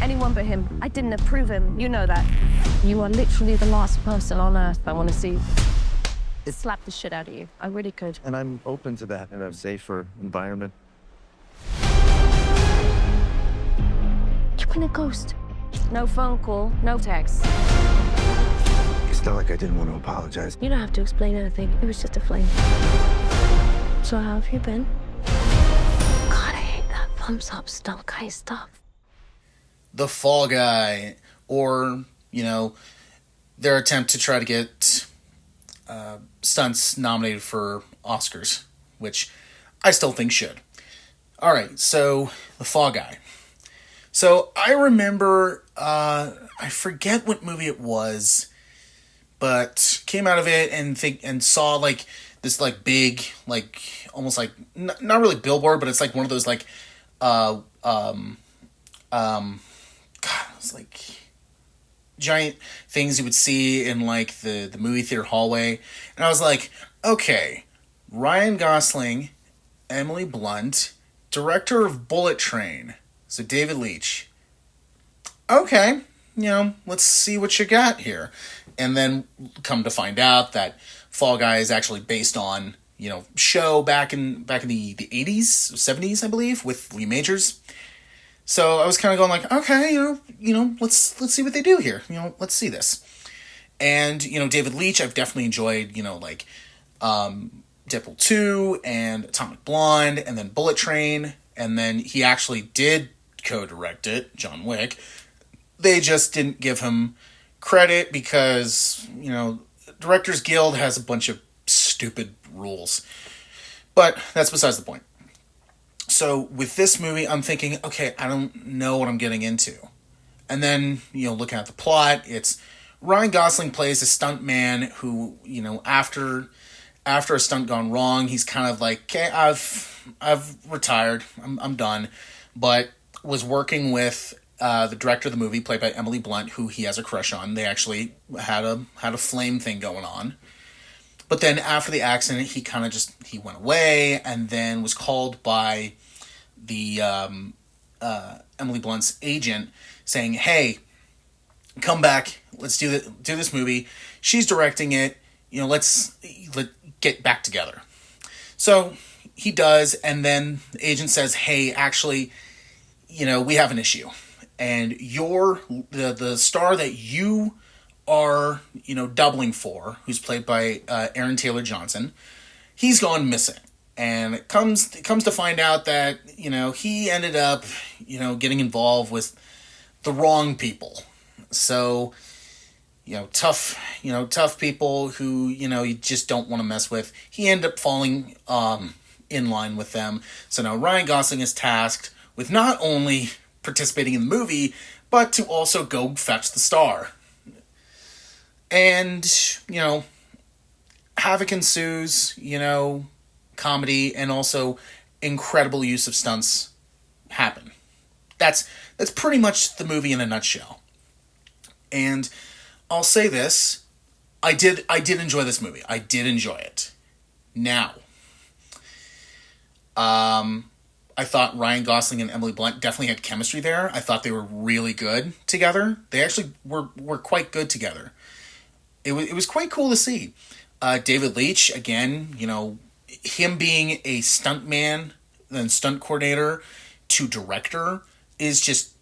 anyone but him. I didn't approve him. You know that. You are literally the last person on earth I want to see slap the shit out of you. I really could. And I'm open to that in a safer environment. You've been a ghost. No phone call, no text. It's not like I didn't want to apologize. You don't have to explain anything. It was just a flame. So how have you been? God, I hate that thumbs up stuff kind of stuff. The Fall Guy, or, their attempt to try to get stunts nominated for Oscars, which I still think should. All right, so The Fall Guy. So I remember, I forget what movie it was, but came out of it and saw this big, almost not really billboard, but it's like one of those it's like giant things you would see in the movie theater hallway. And I was like, okay, Ryan Gosling, Emily Blunt, director of Bullet Train, so David Leitch. Okay, let's see what you got here. And then come to find out that Fall Guy is actually based on, show back in the 80s, 70s, I believe, with Lee Majors. So I was kind of going okay, let's see what they do here. Let's see this. And, David Leitch, I've definitely enjoyed, Deadpool 2 and Atomic Blonde and then Bullet Train. And then he actually did co-direct it, John Wick. They just didn't give him credit because, Directors Guild has a bunch of stupid rules. But that's besides the point. So with this movie, I'm thinking, okay, I don't know what I'm getting into. And then, looking at the plot, it's Ryan Gosling plays a stunt man who, after a stunt gone wrong, he's kind of like, okay, I've retired, I'm done, but was working with the director of the movie, played by Emily Blunt, who he has a crush on. They actually had a flame thing going on. But then after the accident, he kind of he went away and then was called by the Emily Blunt's agent saying, hey, come back, let's do this movie. She's directing it, let's get back together. So he does, and then the agent says, hey, actually, we have an issue. And you're the star that you are, doubling for, who's played by Aaron Taylor Johnson, he's gone missing. And it comes to find out that, he ended up, getting involved with the wrong people. So, tough people who, you just don't want to mess with. He ended up falling in line with them. So now Ryan Gosling is tasked with not only participating in the movie, but to also go fetch the star. And, havoc ensues, comedy and also incredible use of stunts happen. That's pretty much the movie in a nutshell. And I'll say this, I did enjoy this movie. I did enjoy it. Now, I thought Ryan Gosling and Emily Blunt definitely had chemistry there. I thought they were really good together. They actually were quite good together. It was quite cool to see. David Leitch, again, him being a stunt man, then stunt coordinator to director is just,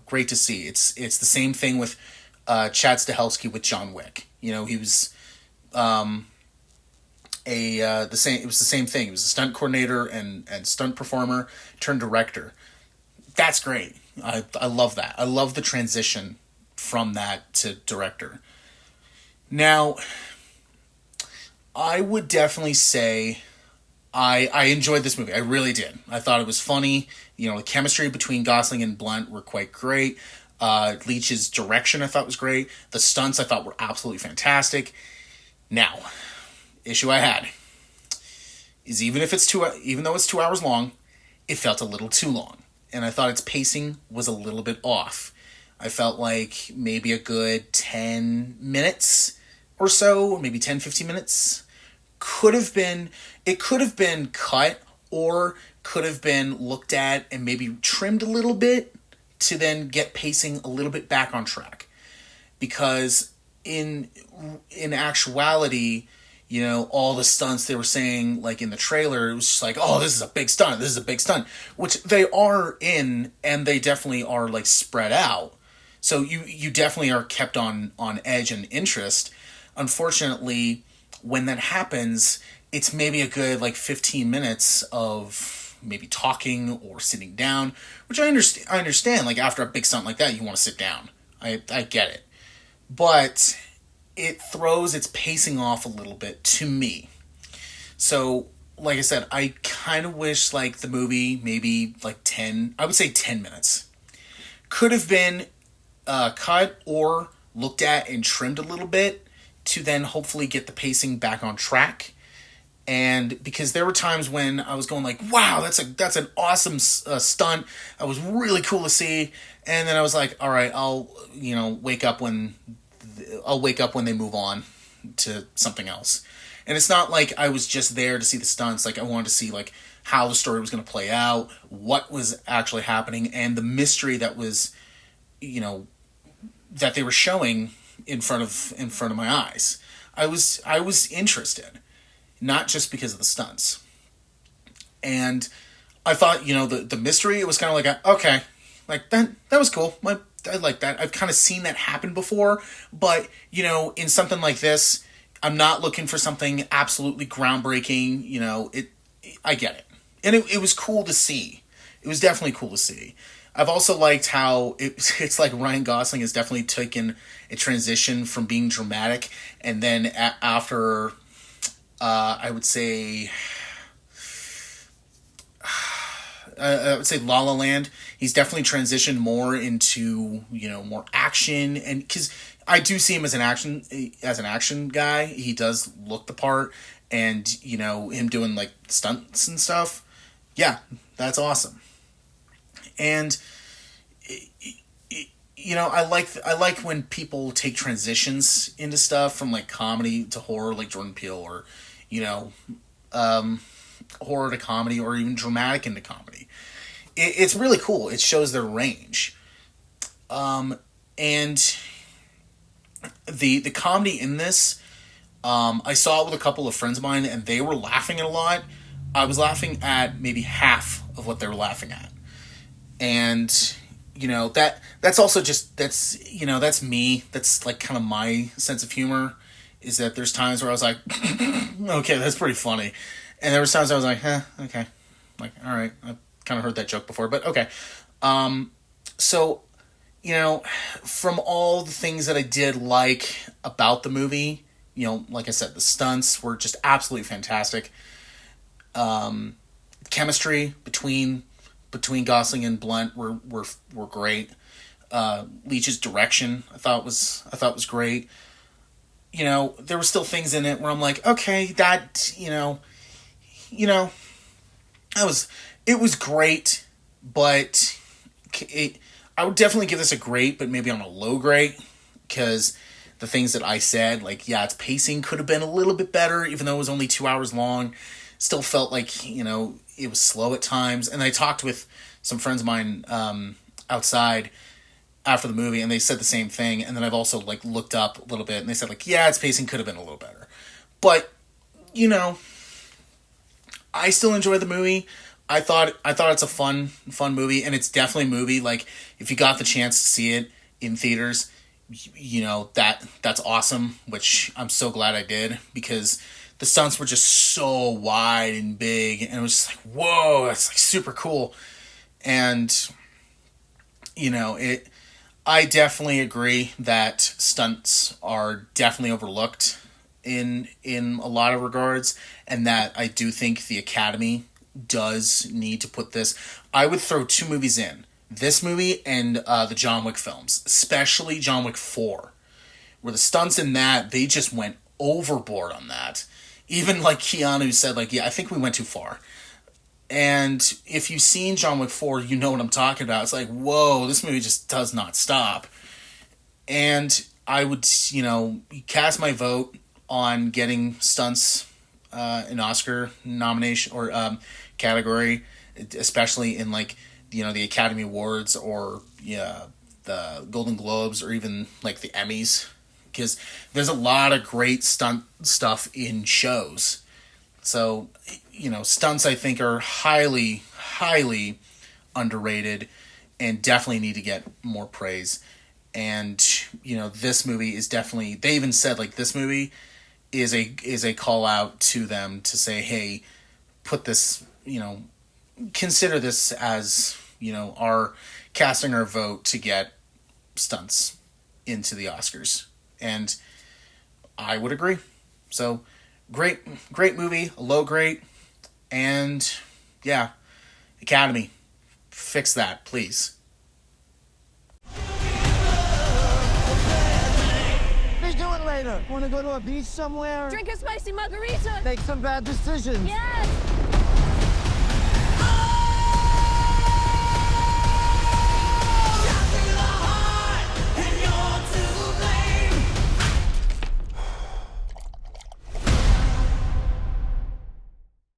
great to see. It's the same thing with Chad Stahelski with John Wick. He was it was the same thing. He was a stunt coordinator and stunt performer turned director. That's great. I love that. I love the transition from that to director. Now, I would definitely say I enjoyed this movie. I really did. I thought it was funny. The chemistry between Gosling and Blunt were quite great. Leitch's direction I thought was great. The stunts I thought were absolutely fantastic. Now, issue I had is even though it's 2 hours long, it felt a little too long. And I thought its pacing was a little bit off. I felt like maybe a good 10 minutes or so, maybe 10, 15 minutes could have been cut or could have been looked at and maybe trimmed a little bit to then get pacing a little bit back on track, because in actuality, you know, all the stunts they were saying, like in the trailer, it was just like, oh, this is a big stunt, this is a big stunt, which they are in, and they definitely are like spread out. So you definitely are kept on edge and interest. Unfortunately, when that happens, it's maybe a good like 15 minutes of maybe talking or sitting down, which I understand. Like after a big stunt like that, you want to sit down. I get it. But it throws its pacing off a little bit to me. So, like I said, I kind of wish like the movie maybe like 10, I would say 10 minutes. Could have been cut or looked at and trimmed a little bit to then hopefully get the pacing back on track. And because there were times when I was going like, wow, that's an awesome stunt. That was really cool to see. And then I was like, all right, I'll wake up when they move on to something else. And it's not like I was just there to see the stunts. Like I wanted to see like how the story was going to play out, what was actually happening, and the mystery that was, that they were showing in front of my eyes. I was interested, not just because of the stunts. And I thought, the mystery, it was kind of like, okay, like that was cool. I like that. I've kind of seen that happen before, but, in something like this, I'm not looking for something absolutely groundbreaking. I get it. And it was cool to see. It was definitely cool to see. I've also liked how it's like Ryan Gosling has definitely taken a transition from being dramatic, and then after, I would say La La Land, he's definitely transitioned more into, more action, and because I do see him as an action guy. He does look the part, and him doing like stunts and stuff. Yeah, that's awesome. And I like when people take transitions into stuff from like comedy to horror, like Jordan Peele, or horror to comedy, or even dramatic into comedy. It's really cool. It shows their range. And the comedy in this, I saw it with a couple of friends of mine, and they were laughing at a lot. I was laughing at maybe half of what they were laughing at. And, that's also just, that's me. That's like kind of my sense of humor, is that there's times where I was like, okay, that's pretty funny. And there was times I was like, okay. Like, all right, I've kind of heard that joke before, but okay. So, from all the things that I did like about the movie, like I said, the stunts were just absolutely fantastic. Chemistry between Gosling and Blunt were great. Leitch's direction I thought was great. There were still things in it where I'm like, okay, that it was great, but I would definitely give this a great, but maybe on a low grade, because the things that I said, like, yeah, its pacing could have been a little bit better, even though it was only 2 hours long. Still felt like, it was slow at times. And I talked with some friends of mine outside after the movie, and they said the same thing. And then I've also like looked up a little bit, and they said like, yeah, its pacing could have been a little better. But, I still enjoy the movie. I thought it's a fun movie, and it's definitely a movie. Like, if you got the chance to see it in theaters, that's awesome, which I'm so glad I did, because the stunts were just so wide and big, and it was just like, whoa, that's like super cool. And, I definitely agree that stunts are definitely overlooked in a lot of regards, and that I do think the Academy does need to put this. I would throw two movies in. This movie and the John Wick films, especially John Wick 4, where the stunts in that, they just went overboard on that. Even like Keanu said, like, yeah, I think we went too far. And if you've seen John Wick 4, you know what I'm talking about. It's like, whoa, this movie just does not stop. And I would, cast my vote on getting stunts an Oscar nomination or category, especially in like the Academy Awards or the Golden Globes or even like the Emmys, because there's a lot of great stunt stuff in shows. So, stunts I think are highly, highly underrated and definitely need to get more praise. And, this movie is definitely, they even said like this movie is a call out to them to say, hey, put this, consider this as, our casting our vote to get stunts into the Oscars. And I would agree. So great movie, a low grade, and yeah, Academy, fix that, please. What are you doing later? Want to go to a beach somewhere? Drink a spicy margarita. Make some bad decisions. Yes.